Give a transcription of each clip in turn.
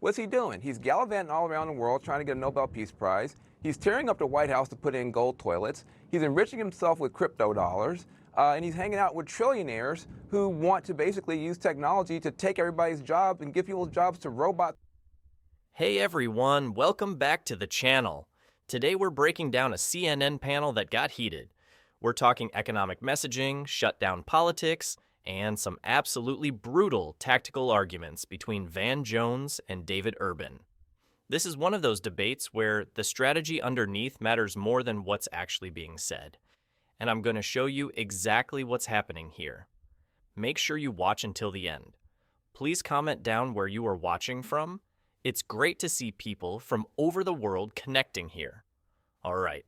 What's he doing? He's gallivanting all around the world trying to get a Nobel Peace Prize. He's tearing up the White House to put in gold toilets. He's enriching himself with crypto dollars. And he's hanging out with trillionaires who want to basically use technology to take everybody's jobs and give people's jobs to robots. Hey everyone, welcome back to the channel. Today we're breaking down a CNN panel that got heated. We're talking economic messaging, shutdown politics, and some absolutely brutal tactical arguments between Van Jones and David Urban. This is one of those debates where the strategy underneath matters more than what's actually being said. And I'm going to show you exactly what's happening here. Make sure you watch until the end. Please comment down where you are watching from. It's great to see people from over the world connecting here. All right,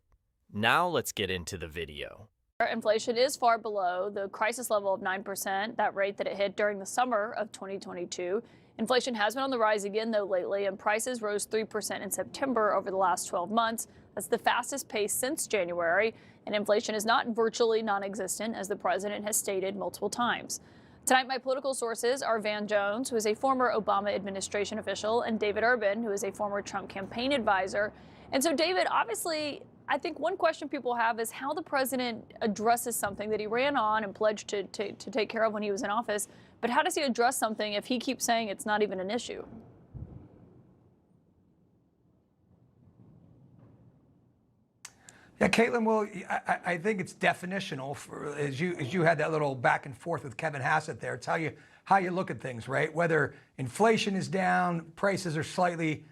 now let's get into the video. Inflation is far below the crisis level of 9%, that rate that it hit during the summer of 2022. Inflation has been on the rise again, though, lately, and prices rose 3% in September over the last 12 months. That's the fastest pace since January, and inflation is not virtually non-existent, as the president has stated multiple times. Tonight, my political sources are Van Jones, who is a former Obama administration official, and David Urban, who is a former Trump campaign advisor. And so, David, obviously, I think one question people have is how the president addresses something that he ran on and pledged to take care of when he was in office. But how does he address something if he keeps saying it's not even an issue? Yeah, Caitlin, well, I think it's definitional. As you had that little back and forth with Kevin Hassett there, it's how you look at things, right? Whether inflation is down, prices are slightly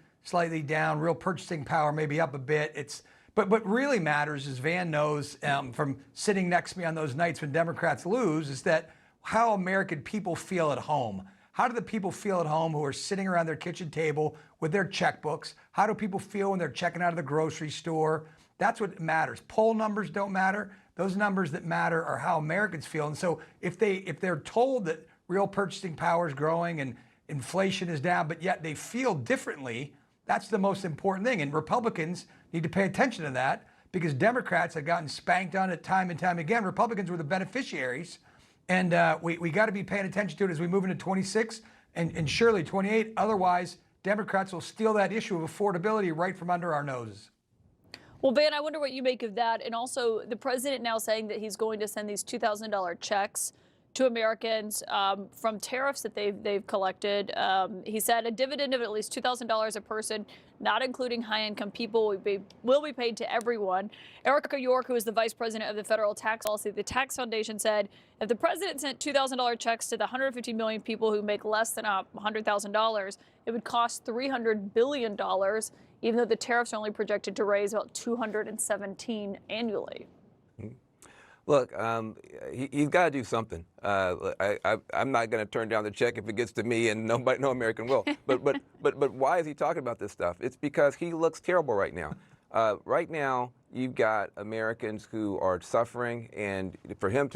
down, real purchasing power maybe up a bit. But what really matters, as Van knows from sitting next to me on those nights when Democrats lose, is that how American people feel at home. How do the people feel at home who are sitting around their kitchen table with their checkbooks? How do people feel when they're checking out of the grocery store? That's what matters. Poll numbers don't matter. Those numbers that matter are how Americans feel. And so if they're told that real purchasing power is growing and inflation is down, but yet they feel differently, that's the most important thing. And Republicans need to pay attention to that, because Democrats have gotten spanked on it time and time again. Republicans were the beneficiaries. And we got to be paying attention to it as we move into 26 and surely 28. Otherwise, Democrats will steal that issue of affordability right from under our noses. Well, Van, I wonder what you make of that. And also the president now saying that he's going to send these $2,000 checks to Americans from tariffs that they've collected. He said a dividend of at least $2,000 a person, not including high-income people, will be paid to everyone. Erica York, who is the vice president of the federal tax policy, the Tax Foundation, said if the president sent $2,000 checks to the 150 million people who make less than $100,000, it would cost $300 billion, even though the tariffs are only projected to raise about $217 annually. Look, he's got to do something. I'm not going to turn down the check if it gets to me, and no American will. But why is he talking about this stuff? It's because he looks terrible right now. Right now, you've got Americans who are suffering, and for him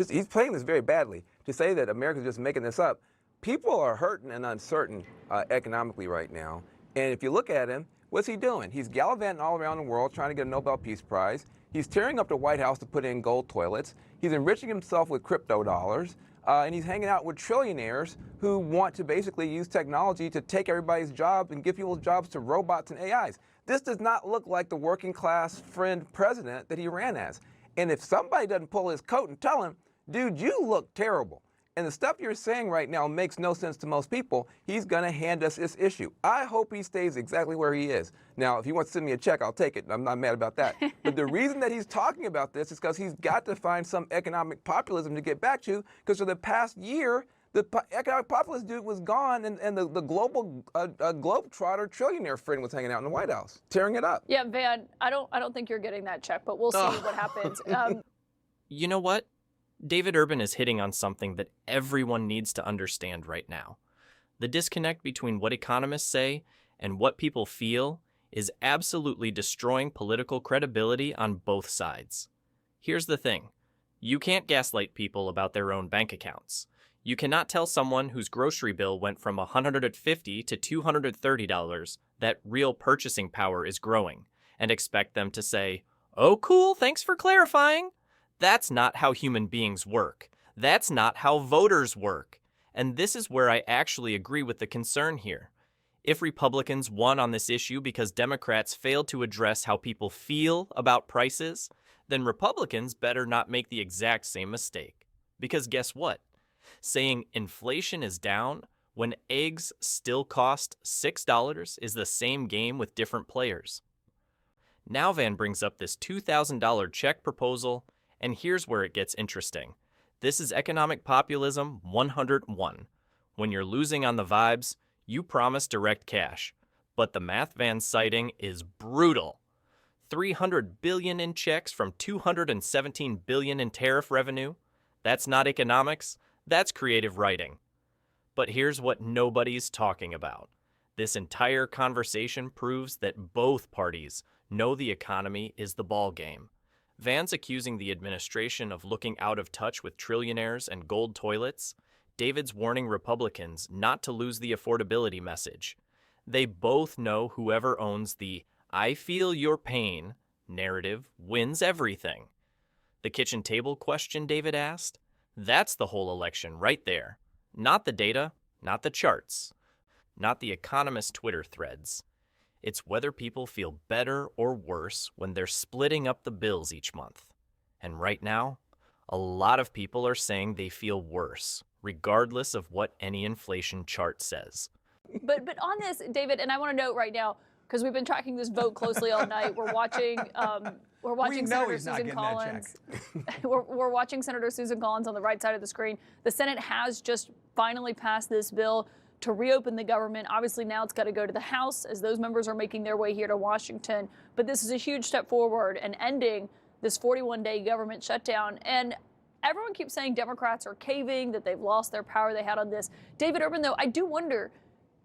he's playing this very badly. To say that America's just making this up, people are hurting and uncertain economically right now. And if you look at him, what's he doing? He's gallivanting all around the world trying to get a Nobel Peace Prize. He's tearing up the White House to put in gold toilets. He's enriching himself with crypto dollars. And he's hanging out with trillionaires who want to basically use technology to take everybody's jobs and give people's jobs to robots and AIs. This does not look like the working class friend president that he ran as. And if somebody doesn't pull his coat and tell him, dude, you look terrible, and the stuff you're saying right now makes no sense to most people, he's going to hand us this issue. I hope he stays exactly where he is. Now, if he wants to send me a check, I'll take it. I'm not mad about that. But the reason that he's talking about this is because he's got to find some economic populism to get back to, because for the past year, the economic populist dude was gone, and the global globetrotter trillionaire friend was hanging out in the White House, tearing it up. Yeah, Van, I don't think you're getting that check, but we'll see what happens. You know what? David Urban is hitting on something that everyone needs to understand right now. The disconnect between what economists say and what people feel is absolutely destroying political credibility on both sides. Here's the thing. You can't gaslight people about their own bank accounts. You cannot tell someone whose grocery bill went from $150 to $230 that real purchasing power is growing and expect them to say, "Oh, cool, thanks for clarifying." That's not how human beings work. That's not how voters work. And this is where I actually agree with the concern here. If Republicans won on this issue because Democrats failed to address how people feel about prices, then Republicans better not make the exact same mistake. Because guess what? Saying inflation is down when eggs still cost $6 is the same game with different players. Now Van brings up this $2,000 check proposal, and here's where it gets interesting. This is economic populism 101. When you're losing on the vibes, you promise direct cash, but the math Van's citing is brutal. $300 billion in checks from $217 billion in tariff revenue. That's not economics, that's creative writing. But here's what nobody's talking about. This entire conversation proves that both parties know the economy is the ballgame. Van's accusing the administration of looking out of touch with trillionaires and gold toilets. David's warning Republicans not to lose the affordability message. They both know whoever owns the "I feel your pain" narrative wins everything. The kitchen table question David asked? That's the whole election right there. Not the data, not the charts, not the economist Twitter threads. It's whether people feel better or worse when they're splitting up the bills each month. And right now, a lot of people are saying they feel worse, regardless of what any inflation chart says. But on this, David, and I want to note right now, because we've been tracking this vote closely all night. We're watching Senator Susan Collins. We're watching Senator Susan Collins on the right side of the screen. The Senate has just finally passed this bill to reopen the government. Obviously, now it's got to go to the House as those members are making their way here to Washington. But this is a huge step forward and ending this 41-day government shutdown. And everyone keeps saying Democrats are caving, that they've lost their power they had on this. David Urban, though, I do wonder,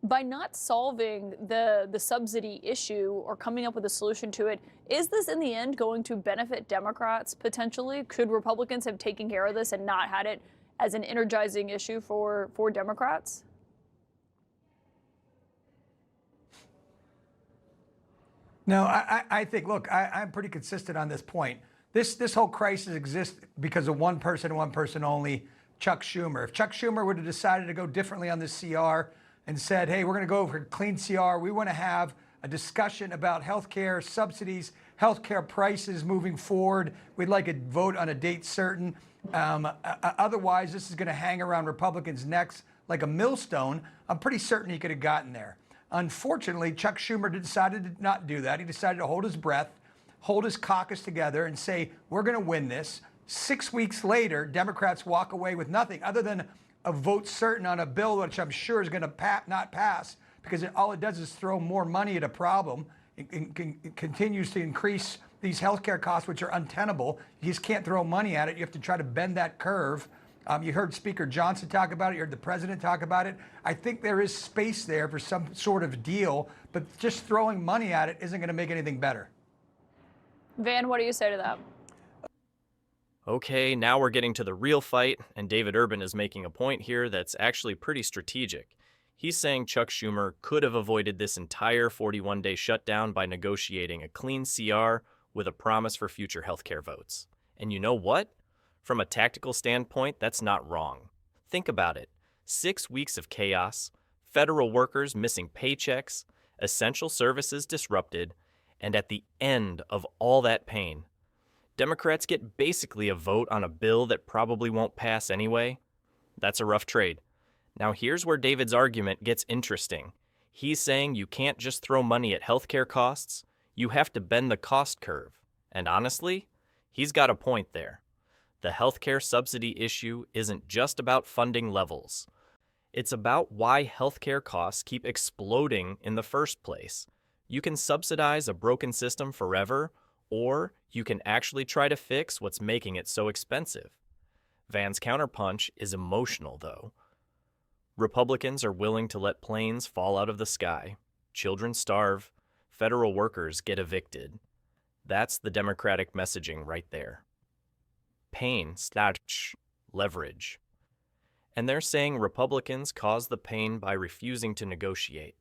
by not solving the subsidy issue or coming up with a solution to it, is this in the end going to benefit Democrats potentially? Could Republicans have taken care of this and not had it as an energizing issue for Democrats? No, I think, look, I'm pretty consistent on this point. This whole crisis exists because of one person and one person only, Chuck Schumer. If Chuck Schumer would have decided to go differently on this CR and said, hey, we're going to go for a clean CR, we want to have a discussion about health care subsidies, health care prices moving forward, we'd like a vote on a date certain. Otherwise, this is going to hang around Republicans' necks like a millstone. I'm pretty certain he could have gotten there. Unfortunately, Chuck Schumer decided to not do that. He decided to hold his breath, hold his caucus together and say, we're going to win this. 6 weeks later, Democrats walk away with nothing other than a vote certain on a bill, which I'm sure is going to not pass, because all it does is throw more money at a problem. It continues to increase these healthcare costs, which are untenable. You just can't throw money at it. You have to try to bend that curve. You heard Speaker Johnson talk about it. You heard the president talk about it. I think there is space there for some sort of deal, but just throwing money at it isn't going to make anything better. Van, what do you say to that? Okay, now we're getting to the real fight, and David Urban is making a point here that's actually pretty strategic. He's saying Chuck Schumer could have avoided this entire 41-day shutdown by negotiating a clean CR with a promise for future healthcare votes. And you know what? From a tactical standpoint, that's not wrong. Think about it. 6 weeks of chaos, federal workers missing paychecks, essential services disrupted, and at the end of all that pain, Democrats get basically a vote on a bill that probably won't pass anyway. That's a rough trade. Now here's where David's argument gets interesting. He's saying you can't just throw money at healthcare costs, you have to bend the cost curve. And honestly, he's got a point there. The healthcare subsidy issue isn't just about funding levels. It's about why healthcare costs keep exploding in the first place. You can subsidize a broken system forever, or you can actually try to fix what's making it so expensive. Van's counterpunch is emotional, though. Republicans are willing to let planes fall out of the sky, children starve, federal workers get evicted. That's the Democratic messaging right there. Pain / leverage. And they're saying Republicans cause the pain by refusing to negotiate.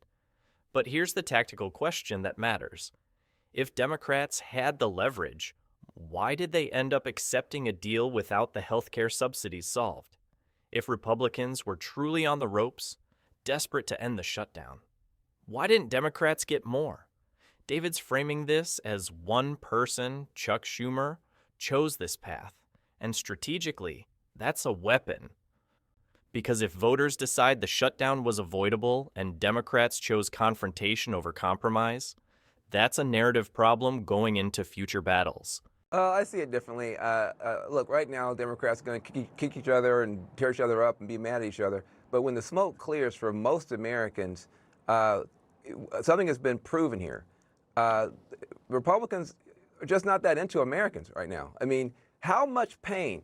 But here's the tactical question that matters. If Democrats had the leverage, why did they end up accepting a deal without the healthcare subsidies solved? If Republicans were truly on the ropes, desperate to end the shutdown, Why didn't Democrats get more? David's framing this as one person, Chuck Schumer, chose this path, and strategically, that's a weapon. Because if voters decide the shutdown was avoidable and Democrats chose confrontation over compromise, that's a narrative problem going into future battles. I see it differently. Look, right now, Democrats are going to kick each other and tear each other up and be mad at each other. But when the smoke clears for most Americans, something has been proven here. Republicans are just not that into Americans right now. I mean, how much pain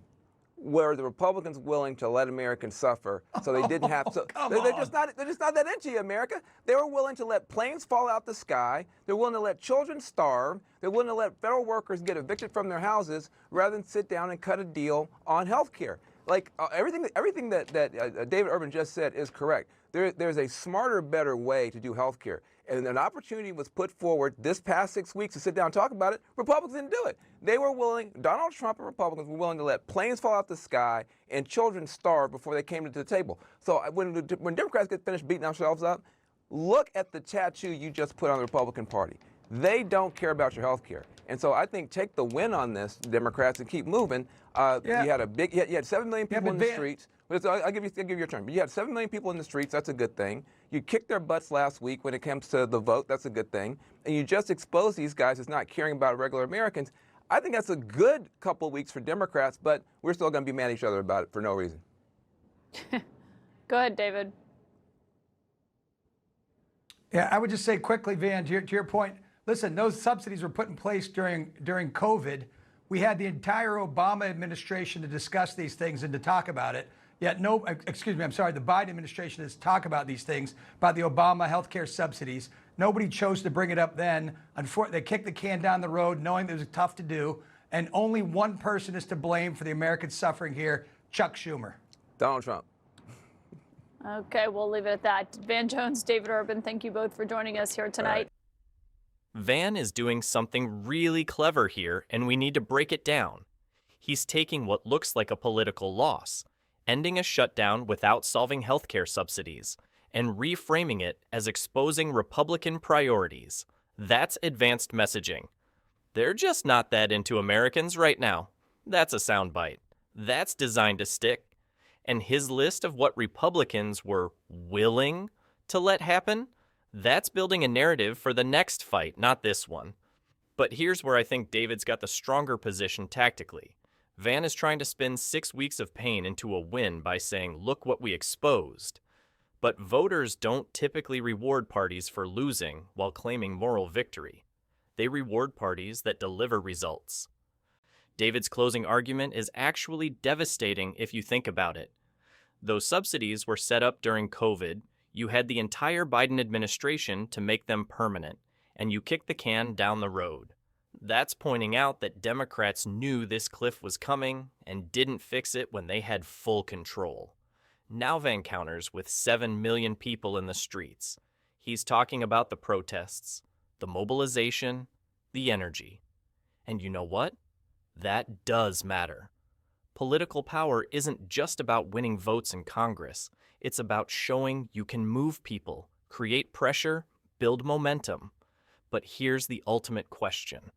were the Republicans willing to let Americans suffer so they didn't have to? They're just not that into you, America. They were willing to let planes fall out the sky. They're willing to let children starve. They're willing to let federal workers get evicted from their houses rather than sit down and cut a deal on health care. Like everything that David Urban just said is correct. There's a smarter, better way to do health care. And an opportunity was put forward this past 6 weeks to sit down and talk about it. Republicans didn't do it. They were willing, Donald Trump and Republicans were willing to let planes fall out the sky and children starve before they came to the table. So when Democrats get finished beating themselves up, look at the tattoo you just put on the Republican Party. They don't care about your health care. And so I think take the win on this, Democrats, and keep moving. You had 7 million people in the streets. I'll give you your turn. But you had 7 million people in the streets. That's a good thing. You kicked their butts last week when it comes to the vote. That's a good thing. And you just exposed these guys as not caring about regular Americans. I think that's a good couple of weeks for Democrats, but we're still going to be mad at each other about it for no reason. Go ahead, David. Yeah, I would just say quickly, Van, to your point, listen, those subsidies were put in place during COVID. We had the entire Obama administration to discuss these things and to talk about it. Yet the Biden administration has talked about these things, about the Obama healthcare subsidies. Nobody chose to bring it up then. Unfortunately, they kicked the can down the road knowing that it was tough to do. And only one person is to blame for the American suffering here, Chuck Schumer. Donald Trump. Okay, we'll leave it at that. Van Jones, David Urban, thank you both for joining us here tonight. Van is doing something really clever here, and we need to break it down. He's taking what looks like a political loss, ending a shutdown without solving healthcare subsidies, and reframing it as exposing Republican priorities. That's advanced messaging. They're just not that into Americans right now. That's a soundbite. That's designed to stick. And his list of what Republicans were willing to let happen, that's building a narrative for the next fight, not this one. But here's where I think David's got the stronger position tactically. Van is trying to spin 6 weeks of pain into a win by saying, look what we exposed. But voters don't typically reward parties for losing while claiming moral victory. They reward parties that deliver results. David's closing argument is actually devastating if you think about it. Those subsidies were set up during COVID. You had the entire Biden administration to make them permanent, and you kicked the can down the road. That's pointing out that Democrats knew this cliff was coming and didn't fix it when they had full control. Now Van counters with 7 million people in the streets. He's talking about the protests, the mobilization, the energy. And you know what? That does matter. Political power isn't just about winning votes in Congress. It's about showing you can move people, create pressure, build momentum. But here's the ultimate question.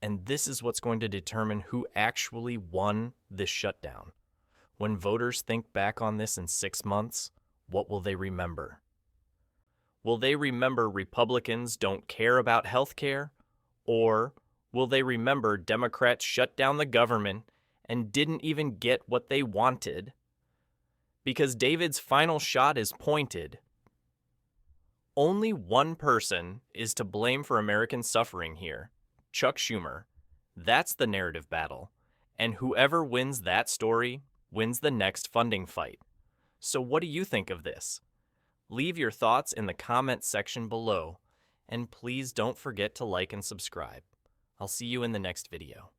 And this is what's going to determine who actually won this shutdown. When voters think back on this in 6 months, what will they remember? Will they remember Republicans don't care about health care? Or will they remember Democrats shut down the government and didn't even get what they wanted? Because David's final shot is pointed. Only one person is to blame for American suffering here. Chuck Schumer. That's the narrative battle. And whoever wins that story wins the next funding fight. So what do you think of this? Leave your thoughts in the comment section below. And please don't forget to like and subscribe. I'll see you in the next video.